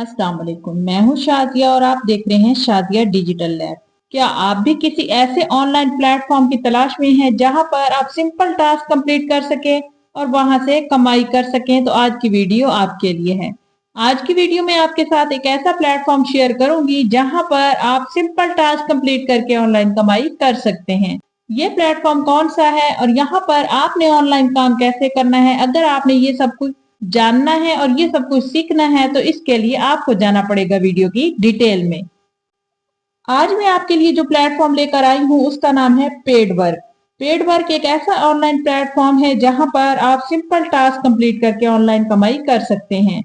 अस्सलाम वालेकुम। मैं हूँ शादिया और आप देख रहे हैं शादिया डिजिटल लैब। क्या आप भी किसी ऐसे ऑनलाइन प्लेटफॉर्म की तलाश में हैं जहां पर आप सिंपल टास्क कंप्लीट कर सके और वहां से कमाई कर सकें? तो आज की वीडियो आपके लिए है। आज की वीडियो में आपके साथ एक ऐसा प्लेटफॉर्म शेयर करूंगी जहां पर आप सिंपल टास्क कंप्लीट करके ऑनलाइन कमाई कर सकते हैं। ये प्लेटफॉर्म कौन सा है और यहाँ पर आपने ऑनलाइन काम कैसे करना है? अगर आपने ये सब कुछ जानना है और ये सब कुछ सीखना है तो इसके लिए आपको जाना पड़ेगा वीडियो की डिटेल में। आज मैं आपके लिए जो प्लेटफॉर्म लेकर आई हूँ उसका नाम है पेड वर्क। पेड वर्क एक ऐसा ऑनलाइन प्लेटफॉर्म है जहां पर आप सिंपल टास्क कंप्लीट करके ऑनलाइन कमाई कर सकते हैं।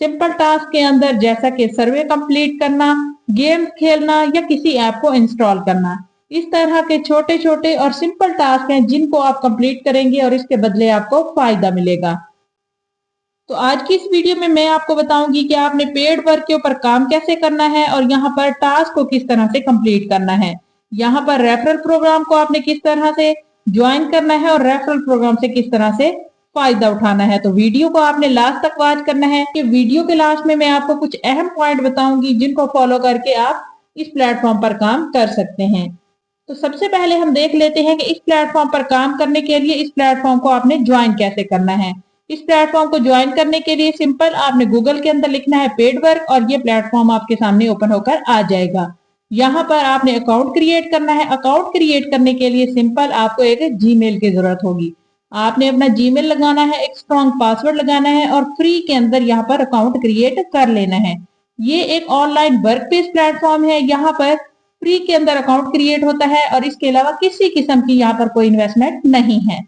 सिंपल टास्क के अंदर जैसा कि सर्वे कंप्लीट करना, गेम खेलना या किसी ऐप को इंस्टॉल करना, इस तरह के छोटे छोटे और सिंपल टास्क हैं जिनको आप कंप्लीट करेंगे और इसके बदले आपको फायदा मिलेगा। तो आज की इस वीडियो में मैं आपको बताऊंगी कि आपने पेड वर्क के ऊपर काम कैसे करना है और यहाँ पर टास्क को किस तरह से कंप्लीट करना है। यहाँ पर रेफरल प्रोग्राम को आपने किस तरह से ज्वाइन करना है और रेफरल प्रोग्राम से किस तरह से फायदा उठाना है। तो वीडियो को आपने लास्ट तक वॉच करना है कि वीडियो के लास्ट में मैं आपको कुछ अहम पॉइंट बताऊंगी जिनको फॉलो करके आप इस प्लेटफॉर्म पर काम कर सकते हैं। तो सबसे पहले हम देख लेते हैं कि इस प्लेटफॉर्म पर काम करने के लिए इस प्लेटफॉर्म को आपने ज्वाइन कैसे करना है। इस प्लेटफॉर्म को ज्वाइन करने के लिए सिंपल आपने गूगल के अंदर लिखना है पेड वर्क और ये प्लेटफॉर्म आपके सामने ओपन होकर आ जाएगा। यहाँ पर आपने अकाउंट क्रिएट करना है। अकाउंट क्रिएट करने के लिए सिंपल आपको एक जीमेल की जरूरत होगी। आपने अपना जीमेल लगाना है, एक स्ट्रॉन्ग पासवर्ड लगाना है और फ्री के अंदर यहाँ पर अकाउंट क्रिएट कर लेना है। ये एक ऑनलाइन वर्क बेस्ड प्लेटफॉर्म है। यहाँ पर फ्री के अंदर अकाउंट क्रिएट होता है और इसके अलावा किसी किस्म की यहाँ पर कोई इन्वेस्टमेंट नहीं है।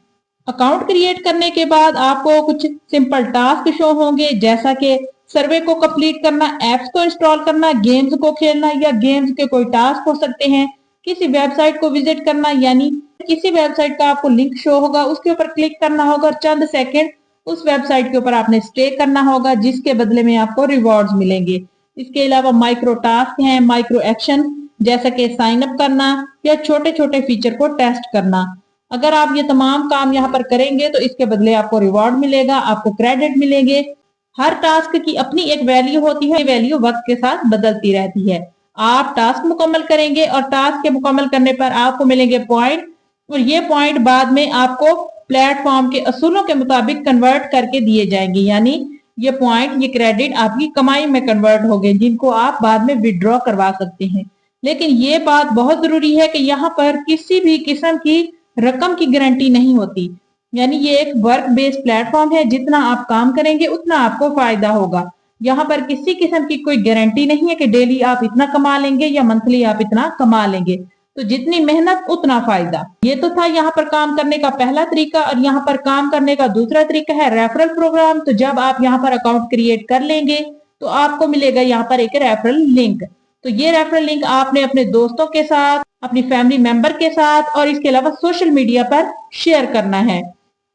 अकाउंट क्रिएट करने के बाद आपको कुछ सिंपल टास्क शो होंगे जैसा कि सर्वे को कंप्लीट करना, एप्स को इंस्टॉल करना, गेम्स को खेलना या गेम्स के कोई टास्क हो सकते हैं, किसी वेबसाइट को विजिट करना, यानी किसी वेबसाइट का आपको लिंक शो होगा उसके ऊपर क्लिक करना होगा और चंद सेकंड उस वेबसाइट के ऊपर आपने स्टे करना होगा जिसके बदले में आपको रिवॉर्ड्स मिलेंगे। इसके अलावा माइक्रो टास्क हैं, माइक्रो एक्शन जैसा कि साइन अप करना या छोटे छोटे फीचर को टेस्ट करना। अगर आप ये तमाम काम यहाँ पर करेंगे तो इसके बदले आपको रिवॉर्ड मिलेगा, आपको क्रेडिट मिलेंगे। हर टास्क की अपनी एक वैल्यू होती है, वैल्यू वक्त के साथ बदलती रहती है। आप टास्क मुकम्मल करेंगे और टास्क के मुकम्मल करने पर आपको मिलेंगे पॉइंट और ये पॉइंट बाद में आपको प्लेटफॉर्म के असूलों के मुताबिक कन्वर्ट करके दिए जाएंगे, यानी ये पॉइंट, ये क्रेडिट आपकी कमाई में कन्वर्ट हो गए जिनको आप बाद में विड्रॉ करवा सकते हैं। लेकिन ये बात बहुत जरूरी है कि यहाँ पर किसी भी किस्म की रकम की गारंटी नहीं होती, यानी ये एक वर्क बेस्ड प्लेटफॉर्म है। जितना आप काम करेंगे उतना आपको फायदा होगा। यहाँ पर किसी किस्म की कोई गारंटी नहीं है कि डेली आप इतना कमा लेंगे या मंथली आप इतना कमा लेंगे। तो जितनी मेहनत उतना फायदा। ये तो था यहाँ पर काम करने का पहला तरीका और यहाँ पर काम करने का दूसरा तरीका है रेफरल प्रोग्राम। तो जब आप यहाँ पर अकाउंट क्रिएट कर लेंगे तो आपको मिलेगा यहाँ पर एक रेफरल लिंक। तो ये रेफरल लिंक आपने अपने दोस्तों के साथ, अपनी फैमिली मेंबर के साथ और इसके अलावा सोशल मीडिया पर शेयर करना है।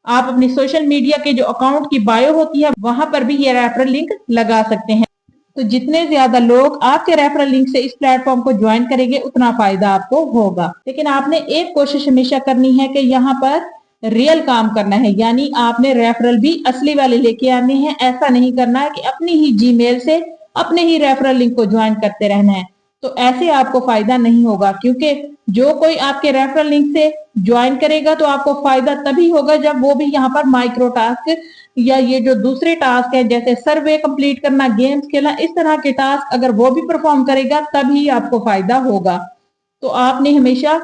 आप अपनी सोशल मीडिया के जो अकाउंट की बायो होती है वहां पर भी ये रेफरल लिंक लगा सकते हैं। तो जितने ज्यादा लोग आपके रेफरल लिंक से इस प्लेटफॉर्म को ज्वाइन करेंगे उतना फायदा आपको होगा। लेकिन आपने एक कोशिश हमेशा करनी है कि यहाँ पर रियल काम करना है, यानी आपने रेफरल भी असली वाले लेके आने हैं। ऐसा नहीं करना है कि अपनी ही जीमेल से अपने ही रेफरल लिंक को ज्वाइन करते रहना है। तो ऐसे आपको फायदा नहीं होगा, क्योंकि जो कोई आपके रेफरल लिंक से ज्वाइन करेगा तो आपको फायदा तभी होगा जब वो भी यहाँ पर माइक्रो टास्क या ये जो दूसरे टास्क है जैसे सर्वे कंप्लीट करना, गेम्स खेलना, इस तरह के टास्क अगर वो भी परफॉर्म करेगा तभी आपको फायदा होगा। तो आपने हमेशा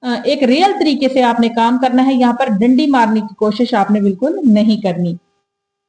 एक रियल तरीके से आपने काम करना है। यहाँ पर डंडी मारने की कोशिश आपने बिल्कुल नहीं करनी।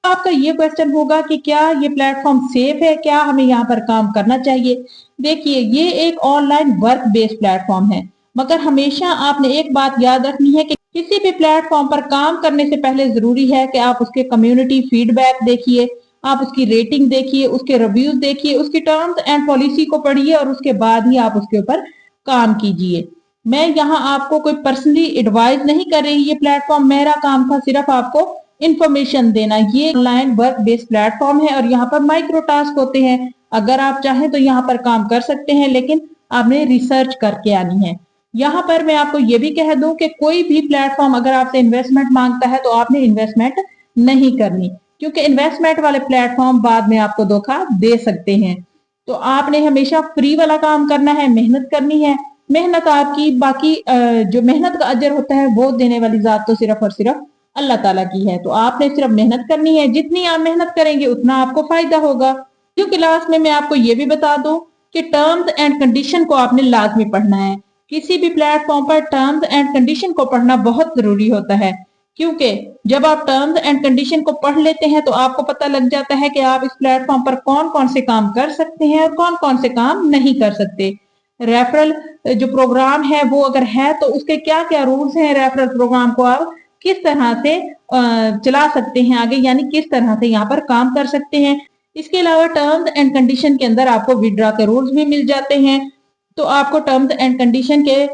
आपका ये क्वेश्चन होगा कि क्या ये प्लेटफॉर्म सेफ है, क्या हमें यहाँ पर काम करना चाहिए? देखिए, ये एक ऑनलाइन वर्क बेस्ड प्लेटफॉर्म है, मगर हमेशा आपने एक बात याद रखनी है कि किसी भी प्लेटफॉर्म पर काम करने से पहले जरूरी है कि आप उसके कम्युनिटी फीडबैक देखिए, आप उसकी रेटिंग देखिए, उसके रिव्यूज देखिए, उसकी टर्म्स एंड पॉलिसी को पढ़िए और उसके बाद ही आप उसके ऊपर काम कीजिए। मैं यहाँ आपको कोई पर्सनली एडवाइस नहीं कर रही। ये प्लेटफॉर्म, मेरा काम था सिर्फ आपको इंफॉर्मेशन देना। ये ऑनलाइन वर्क बेस्ड प्लेटफॉर्म है और यहाँ पर माइक्रो टास्क होते हैं। अगर आप चाहें तो यहाँ पर काम कर सकते हैं, लेकिन आपने रिसर्च करके आनी है। यहाँ पर मैं आपको ये भी कह दूं कि कोई भी प्लेटफॉर्म अगर आपसे इन्वेस्टमेंट मांगता है तो आपने इन्वेस्टमेंट नहीं करनी। क्योंकि इन्वेस्टमेंट वाले प्लेटफॉर्म बाद में आपको धोखा दे सकते हैं। तो आपने हमेशा फ्री वाला काम करना है, मेहनत करनी है। मेहनत आपकी बाकी जो मेहनत का अजर होता है वो देने वाली जात तो सिर्फ और सिर्फ अल्लाह ताला की है। तो आपने सिर्फ मेहनत करनी है, जितनी आप मेहनत करेंगे उतना आपको फायदा होगा। क्योंकि लास्ट में मैं आपको ये भी बता दूं कि टर्म्स एंड कंडीशन को आपने लाजमी पढ़ना है। किसी भी प्लेटफॉर्म पर टर्म्स एंड कंडीशन को पढ़ना बहुत जरूरी होता है, क्योंकि जब आप टर्म्स एंड कंडीशन को पढ़ लेते हैं तो आपको पता लग जाता है कि आप इस प्लेटफॉर्म पर कौन कौन से काम कर सकते हैं और कौन कौन से काम नहीं कर सकते। रेफरल जो प्रोग्राम है वो अगर है तो उसके क्या क्या रूल्स हैं, रेफरल प्रोग्राम को आप किस तरह से चला सकते हैं आगे, यानी किस तरह से यहाँ पर काम कर सकते हैं। इसके अलावा टर्म्स एंड कंडीशन के अंदर आपको विड्रॉ के रूल्स भी मिल जाते हैं। तो आपको टर्म्स एंड कंडीशन के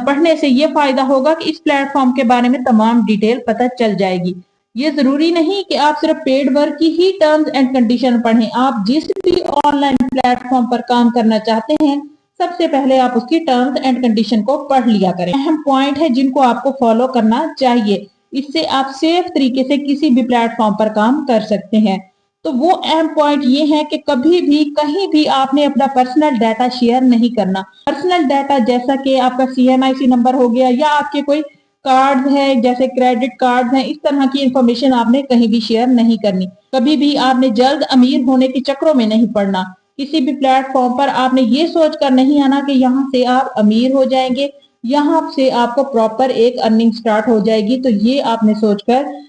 पढ़ने से ये फायदा होगा कि इस प्लेटफॉर्म के बारे में तमाम डिटेल पता चल जाएगी। ये जरूरी नहीं कि आप सिर्फ पेड वर्क की ही टर्म्स एंड कंडीशन पढ़ें। आप जिस भी ऑनलाइन प्लेटफॉर्म पर काम करना चाहते हैं सबसे पहले आप उसकी टर्म्स एंड कंडीशन को पढ़ लिया करें। अहम पॉइंट है जिनको आपको फॉलो करना चाहिए, इससे आप सेफ तरीके से किसी भी प्लेटफॉर्म पर काम कर सकते हैं। तो वो अहम पॉइंट ये है कि कभी भी कहीं भी आपने अपना पर्सनल डाटा शेयर नहीं करना। पर्सनल डाटा जैसा कि आपका CNIC नंबर हो गया या आपके कोई कार्ड है जैसे क्रेडिट कार्ड हैं, इस तरह की इंफॉर्मेशन आपने कहीं भी शेयर नहीं करनी। कभी भी आपने जल्द अमीर होने के चक्रों में नहीं पड़ना। किसी भी प्लेटफॉर्म पर आपने ये सोच कर नहीं आना कि यहाँ से आप अमीर हो जाएंगे, यहाँ से आपको प्रॉपर एक अर्निंग स्टार्ट हो जाएगी। तो ये आपने सोचकर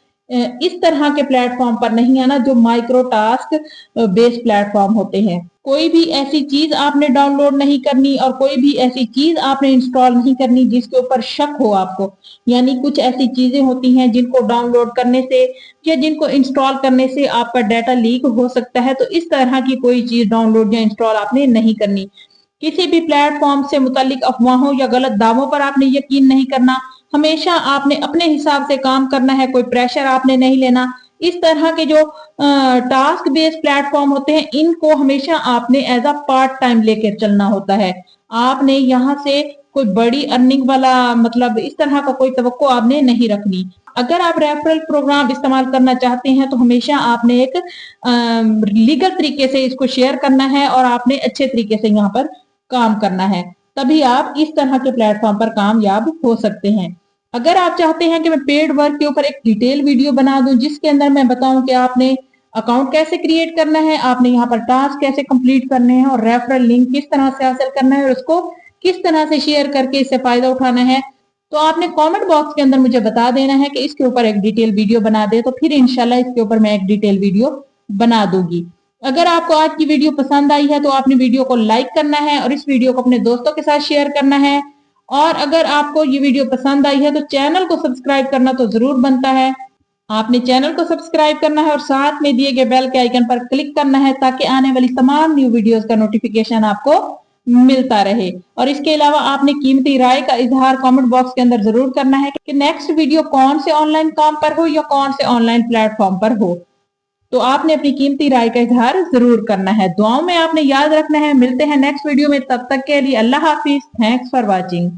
इस तरह के प्लेटफॉर्म पर नहीं आना जो माइक्रो टास्क बेस्ड प्लेटफॉर्म होते हैं। कोई भी ऐसी चीज आपने डाउनलोड नहीं करनी और कोई भी ऐसी चीज आपने इंस्टॉल नहीं करनी जिसके ऊपर शक हो आपको। यानी कुछ ऐसी चीजें होती हैं जिनको डाउनलोड करने से या जिनको इंस्टॉल करने से आपका डाटा लीक हो सकता है, तो इस तरह की कोई चीज डाउनलोड या इंस्टॉल आपने नहीं करनी। किसी भी प्लेटफॉर्म से मुतालिक अफवाहों या गलत दावों पर आपने यकीन नहीं करना। हमेशा आपने अपने हिसाब से काम करना है, कोई प्रेशर आपने नहीं लेना। इस तरह के जो टास्क बेस्ड प्लेटफॉर्म होते हैं इनको हमेशा आपने एज अ पार्ट टाइम लेकर चलना होता है। आपने यहाँ से कोई बड़ी अर्निंग वाला मतलब इस तरह का कोई तवक्को आपने नहीं रखनी। अगर आप रेफरल प्रोग्राम इस्तेमाल करना चाहते हैं तो हमेशा आपने एक लीगल तरीके से इसको शेयर करना है और आपने अच्छे तरीके से यहाँ पर काम करना है, तभी आप इस तरह के प्लेटफॉर्म पर कामयाब हो सकते हैं। अगर आप चाहते हैं कि मैं पेड वर्क के ऊपर एक डिटेल वीडियो बना दूं जिसके अंदर मैं बताऊं कि आपने अकाउंट कैसे क्रिएट करना है, आपने यहाँ पर टास्क कैसे कंप्लीट करने हैं और रेफरल लिंक किस तरह से हासिल करना है और उसको किस तरह से शेयर करके इससे फायदा उठाना है, तो आपने कमेंट बॉक्स के अंदर मुझे बता देना है कि इसके ऊपर एक डिटेल वीडियो बना दे। तो फिर इंशाल्लाह इसके ऊपर मैं एक डिटेल वीडियो बना दूंगी। अगर आपको आज की वीडियो पसंद आई है तो आपने वीडियो को लाइक करना है और इस वीडियो को अपने दोस्तों के साथ शेयर करना है। और अगर आपको ये वीडियो पसंद आई है तो चैनल को सब्सक्राइब करना तो जरूर बनता है। आपने चैनल को सब्सक्राइब करना है और साथ में दिए गए बेल के आइकन पर क्लिक करना है ताकि आने वाली तमाम न्यू वीडियोस का नोटिफिकेशन आपको मिलता रहे। और इसके अलावा आपने कीमती राय का इजहार कमेंट बॉक्स के अंदर जरूर करना है कि नेक्स्ट वीडियो कौन से ऑनलाइन काम पर हो या कौन से ऑनलाइन प्लेटफॉर्म पर हो। तो आपने अपनी कीमती राय का इजहार जरूर करना है। दुआओं में आपने याद रखना है। मिलते हैं नेक्स्ट वीडियो में, तब तक के लिए अल्लाह हाफिज। Thanks for watching.